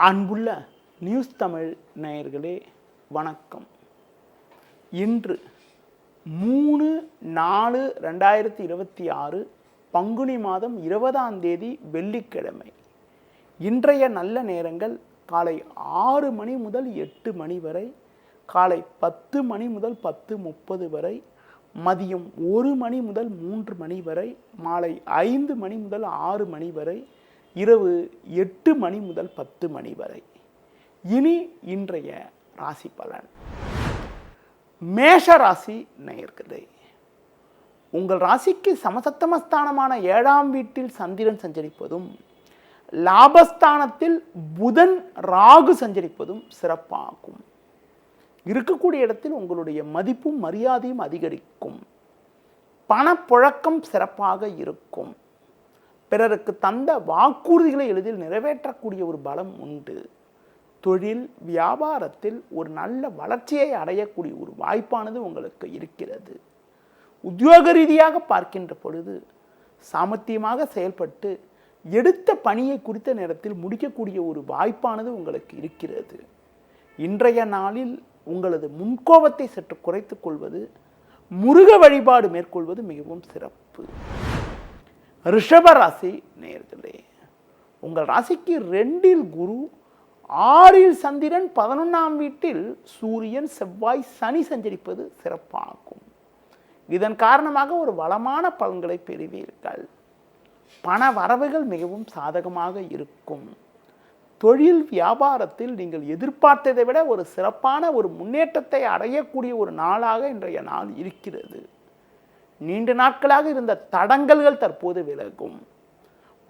அன்புள்ள நியூஸ் தமிழ் நேயர்களே வணக்கம். இன்று 3/4/2026 பங்குனி மாதம் 20ஆம் தேதி வெள்ளிக்கிழமை. இன்றைய நல்ல நேரங்கள் காலை 6 மணி முதல் 8 மணி வரை, காலை 10 மணி முதல் 10:30 வரை, மதியம் 1 மணி முதல் 3 மணி வரை, மாலை 5 மணி முதல் 6 மணி வரை, இரவு 8 மணி முதல் 10 மணி வரை. இனி இன்றைய ராசி பலன். மேஷ ராசி நேயர்களே, உங்கள் ராசிக்கு சமசப்தமஸ்தானமான 7ஆம் வீட்டில் சந்திரன் சஞ்சரிப்பதும், லாபஸ்தானத்தில் புதன் ராகு சஞ்சரிப்பதும் சிறப்பாகும். இருக்கக்கூடிய இடத்தில் உங்களுடைய மதிப்பும் மரியாதையும் அதிகரிக்கும். பணப்புழக்கம் சிறப்பாக இருக்கும். பிறருக்கு தந்த வாக்குறுதிகளை எளிதில் நிறைவேற்றக்கூடிய ஒரு பலம் உண்டு. தொழில் வியாபாரத்தில் ஒரு நல்ல வளர்ச்சியை அடையக்கூடிய ஒரு வாய்ப்பானது உங்களுக்கு இருக்கிறது. உத்தியோக ரீதியாக பார்க்கின்ற பொழுது சாமர்த்தியமாக செயல்பட்டு எடுத்த பணியை குறித்த நேரத்தில் முடிக்கக்கூடிய ஒரு வாய்ப்பானது உங்களுக்கு இருக்கிறது. இன்றைய நாளில் உங்களது முன்கோபத்தை சற்று குறைத்துக் கொள்வது, முருக வழிபாடு மேற்கொள்வது மிகவும் சிறப்பு. ரிஷப ராசி நேயர்களே, உங்கள் ராசிக்கு 2இல் குரு, 6இல் சந்திரன், 11ஆம் வீட்டில் சூரியன், செவ்வாய், சனி சஞ்சரிப்பது சிறப்பாகும். இதன் காரணமாக ஒரு வளமான பலன்களை பெறுவீர்கள். பண வரவுகள் மிகவும் சாதகமாக இருக்கும். தொழில் வியாபாரத்தில் நீங்கள் எதிர்பார்த்ததை விட ஒரு சிறப்பான ஒரு முன்னேற்றத்தை அடையக்கூடிய ஒரு நாளாக இன்றைய நாள் இருக்கிறது. நீண்ட நாட்களாக இருந்த தடங்கல்கள் தற்போது விலகும்.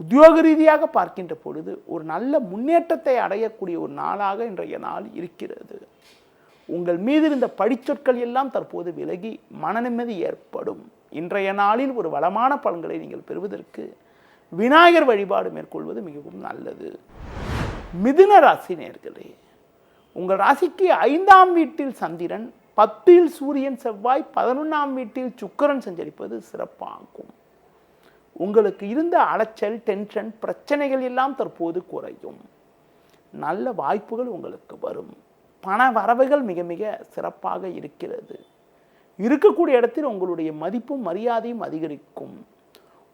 உத்தியோக ரீதியாக பார்க்கின்ற பொழுது ஒரு நல்ல முன்னேற்றத்தை அடையக்கூடிய ஒரு நாளாக இன்றைய நாள் இருக்கிறது. உங்கள் மீது இருந்த படிச்சொற்கள் எல்லாம் தற்போது விலகி மன நிம்மதி ஏற்படும். இன்றைய நாளில் ஒரு வளமான பலன்களை நீங்கள் பெறுவதற்கு விநாயகர் வழிபாடு மேற்கொள்வது மிகவும் நல்லது. மிதுன ராசி நேயர்களே, உங்கள் ராசிக்கு 5ஆம் வீட்டில் சந்திரன், 10இல் சூரியன், செவ்வாய், 11ஆம் வீட்டில் சுக்கிரன் சஞ்சரிப்பது சிறப்பாகும். உங்களுக்கு இருந்த அலைச்சல், டென்ஷன், பிரச்சனைகள் எல்லாம் தற்போது குறையும். நல்ல வாய்ப்புகள் உங்களுக்கு வரும். பண வரவுகள் மிக மிக சிறப்பாக இருக்கிறது. இருக்கக்கூடிய இடத்தில் உங்களுடைய மதிப்பும் மரியாதையும் அதிகரிக்கும்.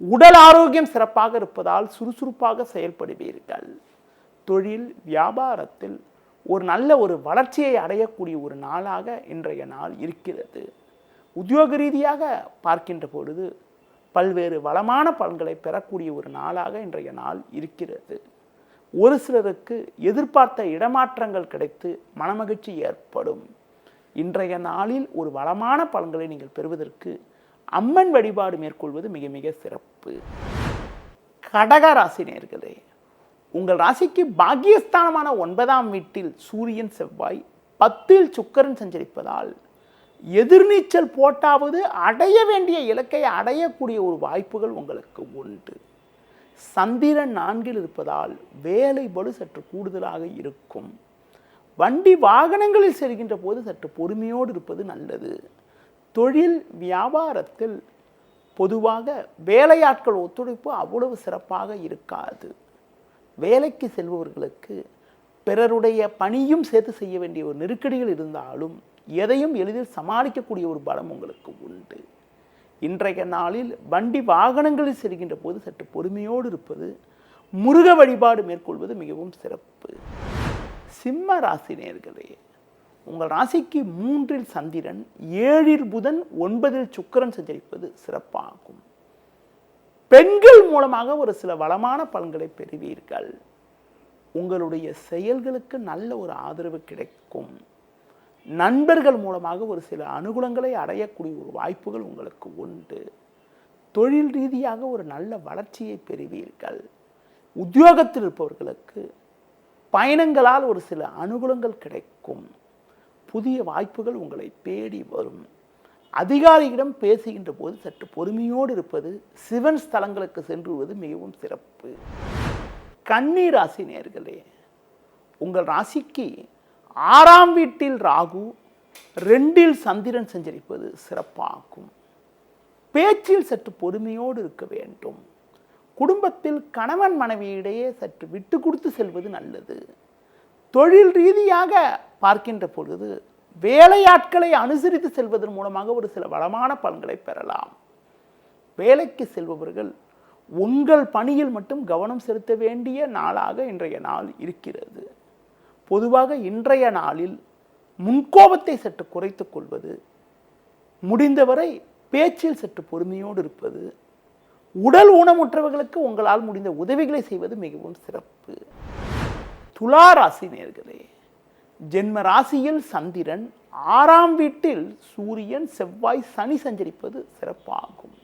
உடல் ஆரோக்கியம் சிறப்பாக இருப்பதால் சுறுசுறுப்பாக செயல்படுவீர்கள். தொழில் வியாபாரத்தில் ஒரு நல்ல ஒரு வளர்ச்சியை அடையக்கூடிய ஒரு நாளாக இன்றைய நாள் இருக்கிறது. உத்தியோக ரீதியாக பார்க்கின்ற பொழுது பல்வேறு வளமான பலன்களை பெறக்கூடிய ஒரு நாளாக இன்றைய நாள் இருக்கிறது. ஒரு சிலருக்கு எதிர்பார்த்த இடமாற்றங்கள் கிடைத்து மனமகிழ்ச்சி ஏற்படும். இன்றைய நாளில் ஒரு வளமான பலன்களை நீங்கள் பெறுவதற்கு அம்மன் வழிபாடு மேற்கொள்வது மிக மிக சிறப்பு. கடக ராசி நேயர்களே, உங்கள் ராசிக்கு பாக்கியஸ்தானமான 9ஆம் வீட்டில் சூரியன், செவ்வாய், 10இல் சுக்கிரன் சஞ்சரிப்பதால் எதிர்நீச்சல் போட்டாவது அடைய வேண்டிய இலக்கை அடையக்கூடிய ஒரு வாய்ப்புகள் உங்களுக்கு உண்டு. சந்திரன் 4இல் இருப்பதால் வேலை பளு சற்று கூடுதலாக இருக்கும். வண்டி வாகனங்களில் செல்கின்ற போது சற்று பொறுமையோடு இருப்பது நல்லது. தொழில் வியாபாரத்தில் பொதுவாக வேலையாட்கள் ஒத்துழைப்பு அவ்வளவு சிறப்பாக இருக்காது. வேலைக்கு செல்பவர்களுக்கு பிறருடைய பணியும் சேர்த்து செய்ய வேண்டிய ஒரு நெருக்கடிகள் இருந்தாலும் எதையும் எளிதில் சமாளிக்கக்கூடிய ஒரு பலம் உங்களுக்கு உண்டு. இன்றைய நாளில் வண்டி வாகனங்களில் செல்கின்ற போது சற்று பொறுமையோடு இருப்பது, முருக வழிபாடு மேற்கொள்வது மிகவும் சிறப்பு. சிம்ம ராசி நேயர்களே, உங்கள் ராசிக்கு 3இல் சந்திரன், 7இல் புதன், 9இல் சுக்கிரன் சஞ்சரிப்பது சிறப்பாகும். பெண்கள் மூலமாக ஒரு சில வளமான பலன்களை பெறுவீர்கள். உங்களுடைய செயல்களுக்கு நல்ல ஒரு ஆதரவு கிடைக்கும். நண்பர்கள் மூலமாக ஒரு சில அனுகூலங்களை அடையக்கூடிய ஒரு வாய்ப்புகள் உங்களுக்கு உண்டு. தொழில் ரீதியாக ஒரு நல்ல வளர்ச்சியை பெறுவீர்கள். உத்தியோகத்தில் இருப்பவர்களுக்கு பயணங்களால் ஒரு சில அனுகூலங்கள் கிடைக்கும். புதிய வாய்ப்புகள் உங்களை தேடி வரும். அதிகாரியிடம் பேசுகின்ற போது சற்று பொறுமையோடு இருப்பது, சிவன் ஸ்தலங்களுக்கு சென்றுவது மிகவும் சிறப்பு. கன்னி ராசி நேயர்களே, உங்கள் ராசிக்கு 6ஆம் வீட்டில் ராகு, 2இல் சந்திரன் சஞ்சரிப்பது சிறப்பாகும். பேச்சில் சற்று பொறுமையோடு இருக்க வேண்டும். குடும்பத்தில் கணவன் மனைவியிடையே சற்று விட்டு கொடுத்து செல்வது நல்லது. தொழில் ரீதியாக பார்க்கின்ற பொழுது வேலையாட்களை அனுசரித்து செல்வதன் மூலமாக ஒரு சில வளமான பலன்களை பெறலாம். வேலைக்கு செல்பவர்கள் உங்கள் பணியில் மட்டும் கவனம் செலுத்த வேண்டிய நாளாக இன்றைய நாள் இருக்கிறது. பொதுவாக இன்றைய நாளில் முன்கோபத்தை சற்று குறைத்துக் கொள்வது, முடிந்தவரை பேச்சில் சற்று பொறுமையோடு இருப்பது, உடல் ஊனமுற்றவர்களுக்கு உங்களால் முடிந்த உதவிகளை செய்வது மிகவும் சிறப்பு. துலா ராசி நேயர்களே, ஜென்ம ராசியில் சந்திரன், 6ஆம் வீட்டில் சூரியன், செவ்வாய், சனி சஞ்சரிப்பது சிறப்பாகும்.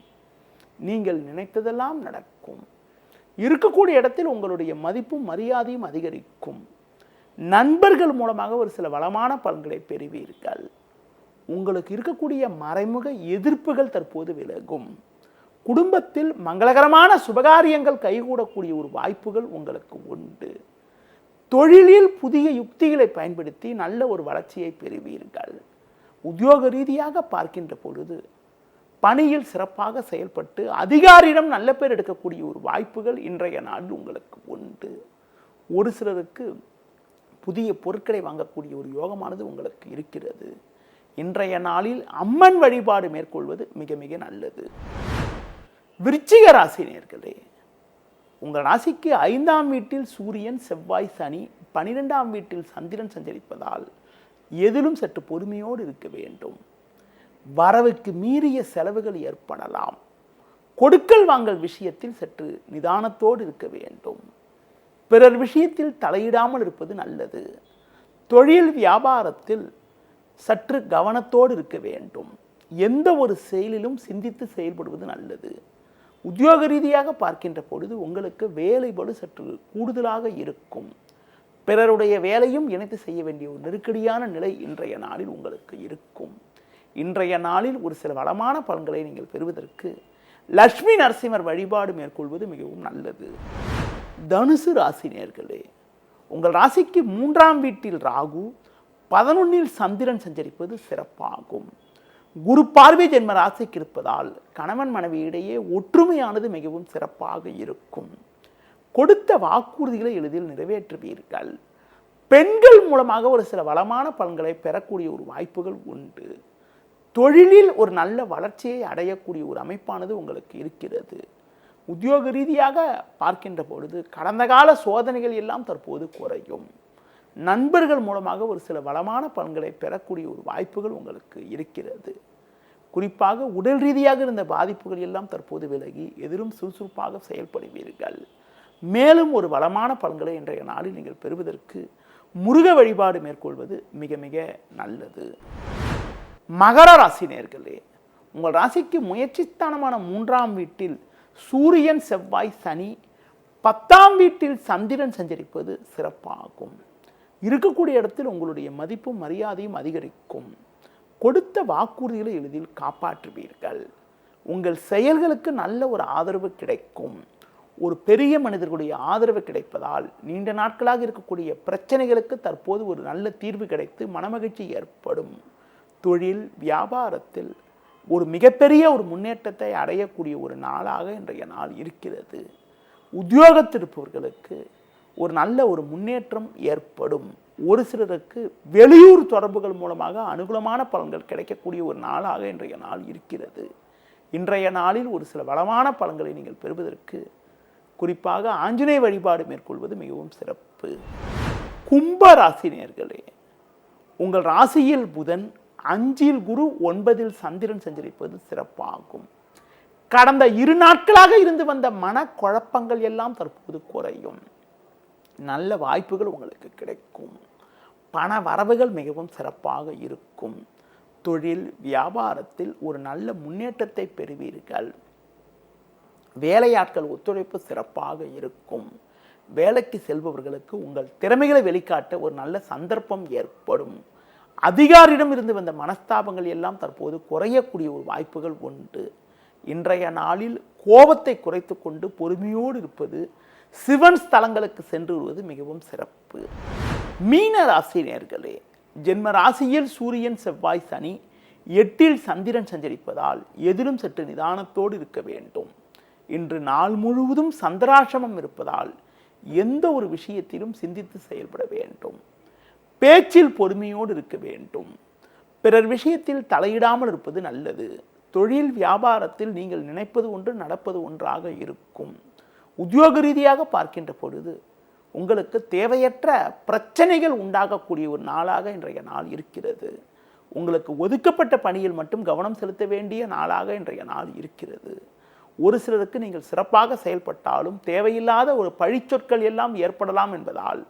நீங்கள் நினைத்ததெல்லாம் நடக்கும். இருக்கக்கூடிய இடத்தில் உங்களுடைய மதிப்பும் மரியாதையும் அதிகரிக்கும். நண்பர்கள் மூலமாக ஒரு சில வளமான பலன்களை பெறுவீர்கள். உங்களுக்கு இருக்கக்கூடிய மறைமுக எதிர்ப்புகள் தற்போது விலகும். குடும்பத்தில் மங்களகரமான சுபகாரியங்கள் கைகூடக்கூடிய ஒரு வாய்ப்புகள் உங்களுக்கு உண்டு. தொழிலில் புதிய யுக்திகளை பயன்படுத்தி நல்ல ஒரு வளர்ச்சியை பெறுவீர்கள். உத்தியோக ரீதியாக பார்க்கின்ற பொழுது பணியில் சிறப்பாக செயல்பட்டு அதிகாரியிடம் நல்ல பேர் எடுக்கக்கூடிய ஒரு வாய்ப்புகள் இன்றைய நாளில் உங்களுக்கு உண்டு. ஒரு சிலருக்கு புதிய பொருட்களை வாங்கக்கூடிய ஒரு யோகமானது உங்களுக்கு இருக்கிறது. இன்றைய நாளில் அம்மன் வழிபாடு மேற்கொள்வது மிக மிக நல்லது. விருச்சிக ராசி நேயர்களே, உங்கள் ராசிக்கு 5ஆம் வீட்டில் சூரியன், செவ்வாய், சனி, 12ஆம் வீட்டில் சந்திரன் சஞ்சரிப்பதால் எதிலும் சற்று பொறுமையோடு இருக்க வேண்டும். வரவுக்கு மீறிய செலவுகள் ஏற்படலாம். கொடுக்கல் வாங்கல் விஷயத்தில் சற்று நிதானத்தோடு இருக்க வேண்டும். பிறர் விஷயத்தில் தலையிடாமல் இருப்பது நல்லது. தொழில் வியாபாரத்தில் சற்று கவனத்தோடு இருக்க வேண்டும். எந்த ஒரு செயலிலும் சிந்தித்து செயல்படுவது நல்லது. உத்தியோக ரீதியாக பார்க்கின்ற பொழுது உங்களுக்கு வேலைபளு சற்று கூடுதலாக இருக்கும். பிறருடைய வேலையும் இணைத்து செய்ய வேண்டிய ஒரு நெருக்கடியான நிலை இன்றைய நாளில் உங்களுக்கு இருக்கும். இன்றைய நாளில் ஒரு சில வளமான பலன்களை நீங்கள் பெறுவதற்கு லட்சுமி நரசிம்மர் வழிபாடு மேற்கொள்வது மிகவும் நல்லது. தனுசு ராசி நேயர்களே, உங்கள் ராசிக்கு 3ஆம் வீட்டில் ராகு, 11இல் சந்திரன் சஞ்சரிப்பது சிறப்பாகும். குரு பார்வை ஜென்ம ராசிக்கு இருப்பதால் கணவன் மனைவி இடையே ஒற்றுமையானது மிகவும் சிறப்பாக இருக்கும். கொடுத்த வாக்குறுதிகளை எளிதில் நிறைவேற்றுவீர்கள். பெண்கள் மூலமாக ஒரு சில வளமான பலன்களை பெறக்கூடிய ஒரு வாய்ப்புகள் உண்டு. தொழிலில் ஒரு நல்ல வளர்ச்சியை அடையக்கூடிய ஒரு அமைப்பானது உங்களுக்கு இருக்கிறது. உத்தியோக ரீதியாக பார்க்கின்ற பொழுது கடந்த கால சோதனைகள் எல்லாம் தற்போது குறையும். நண்பர்கள் மூலமாக ஒரு சில வளமான பலன்களை பெறக்கூடிய ஒரு வாய்ப்புகள் உங்களுக்கு இருக்கிறது. குறிப்பாக உடல் ரீதியாக இருந்த பாதிப்புகள் எல்லாம் தற்போது விலகி எதிரும் சுறுசுறுப்பாக செயல்படுவீர்கள். மேலும் ஒரு வளமான பலன்களை இன்றைய நாளில் நீங்கள் பெறுவதற்கு முருக வழிபாடு மேற்கொள்வது மிக மிக நல்லது. மகர ராசி நேயர்களே, உங்கள் ராசிக்கு முயற்சிஸ்தானமான 3ஆம் வீட்டில் சூரியன், செவ்வாய், சனி, 10ஆம் வீட்டில் சந்திரன் சஞ்சரிப்பது சிறப்பாகும். இருக்கக்கூடிய இடத்தில் உங்களுடைய மதிப்பும் மரியாதையும் அதிகரிக்கும். கொடுத்த வாக்குறுதிகளை எளிதில் காப்பாற்றுவீர்கள். உங்கள் செயல்களுக்கு நல்ல ஒரு ஆதரவு கிடைக்கும். ஒரு பெரிய மனிதர்களுடைய ஆதரவு கிடைப்பதால் நீண்ட நாட்களாக இருக்கக்கூடிய பிரச்சனைகளுக்கு தற்போது ஒரு நல்ல தீர்வு கிடைத்து மனமகிழ்ச்சி ஏற்படும். தொழில் வியாபாரத்தில் ஒரு மிகப்பெரிய ஒரு முன்னேற்றத்தை அடையக்கூடிய ஒரு நாளாக இன்றைய நாள் இருக்கிறது. உத்தியோகத்திருப்பவர்களுக்கு ஒரு நல்ல ஒரு முன்னேற்றம் ஏற்படும். ஒரு சிலருக்கு வெளியூர் தொடர்புகள் மூலமாக அனுகூலமான பலன்கள் கிடைக்கக்கூடிய ஒரு நாளாக இன்றைய நாள் இருக்கிறது. இன்றைய நாளில் ஒரு சில வளமான பலன்களை நீங்கள் பெறுவதற்கு குறிப்பாக ஆஞ்சநேய வழிபாடு மேற்கொள்வது மிகவும் சிறப்பு. கும்ப ராசி நேயர்களே, உங்கள் ராசியில் புதன், 5இல் குரு, 9இல் சந்திரன் சஞ்சரிப்பது சிறப்பாகும். கடந்த 2 நாட்களாக இருந்து வந்த மனக்குழப்பங்கள் எல்லாம் தற்போது குறையும். நல்ல வாய்ப்புகள் உங்களுக்கு கிடைக்கும். பண வரவுகள் மிகவும் சிறப்பாக இருக்கும். தொழில் வியாபாரத்தில் ஒரு நல்ல முன்னேற்றத்தை பெறுவீர்கள். வேலையாட்கள் ஒத்துழைப்பு சிறப்பாக இருக்கும். வேலைக்கு செல்பவர்களுக்கு உங்கள் திறமைகளை வெளிக்காட்ட ஒரு நல்ல சந்தர்ப்பம் ஏற்படும். அதிகாரியிடம் இருந்து வந்த மனஸ்தாபங்கள் எல்லாம் தற்போது குறையக்கூடிய ஒரு வாய்ப்புகள் உண்டு. இன்றைய நாளில் கோபத்தை குறைத்து கொண்டு பொறுமையோடு இருப்பது, சிவன் ஸ்தலங்களுக்கு சென்று வருவது மிகவும் சிறப்பு. மீன ராசி நேயர்களே, ஜென்ம ராசியில் சூரியன், செவ்வாய், சனி, 8இல் சந்திரன் சஞ்சரிப்பதால் எதிலும் சற்று நிதானத்தோடு இருக்க வேண்டும். இன்று நாள் முழுவதும் சந்திராசிரமம் இருப்பதால் எந்த ஒரு விஷயத்திலும் சிந்தித்து செயல்பட வேண்டும். பேச்சில் பொறுமையோடு இருக்க வேண்டும். பிறர் விஷயத்தில் தலையிடாமல் இருப்பது நல்லது. தொழில் வியாபாரத்தில் நீங்கள் நினைப்பது ஒன்று நடப்பது ஒன்றாக இருக்கும். உத்தியோக ரீதியாக பார்க்கின்ற பொழுது உங்களுக்கு தேவையற்ற பிரச்சனைகள் உண்டாகக்கூடிய ஒரு நாளாக இன்றைய நாள் இருக்கிறது. உங்களுக்கு ஒதுக்கப்பட்ட பணியில் மட்டும் கவனம் செலுத்த வேண்டிய நாளாக இன்றைய நாள் இருக்கிறது. ஒரு சிலருக்கு நீங்கள் சிறப்பாக செயல்பட்டாலும் தேவையில்லாத ஒரு பழிச்சொற்கள் எல்லாம் ஏற்படலாம் என்பதால்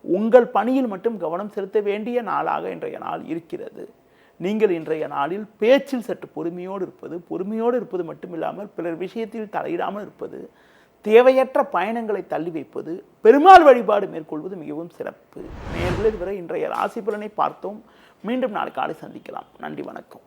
உங்கள் பணியில் மட்டும் கவனம் செலுத்த வேண்டிய நாளாக இன்றைய நாள் இருக்கிறது. நீங்கள் இன்றைய நாளில் பேச்சில் சற்று பொறுமையோடு இருப்பது மட்டுமில்லாமல் பிறர் விஷயத்தில் தலையிடாமல் இருப்பது, தேவையற்ற பயணங்களை தள்ளி வைப்பது, பெருமாள் வழிபாடு மேற்கொள்வது மிகவும் சிறப்பு. நேயர்களே, இதுவரை இன்றைய ராசி பலனை பார்த்தோம். மீண்டும் நாளை காலை சந்திக்கலாம். நன்றி, வணக்கம்.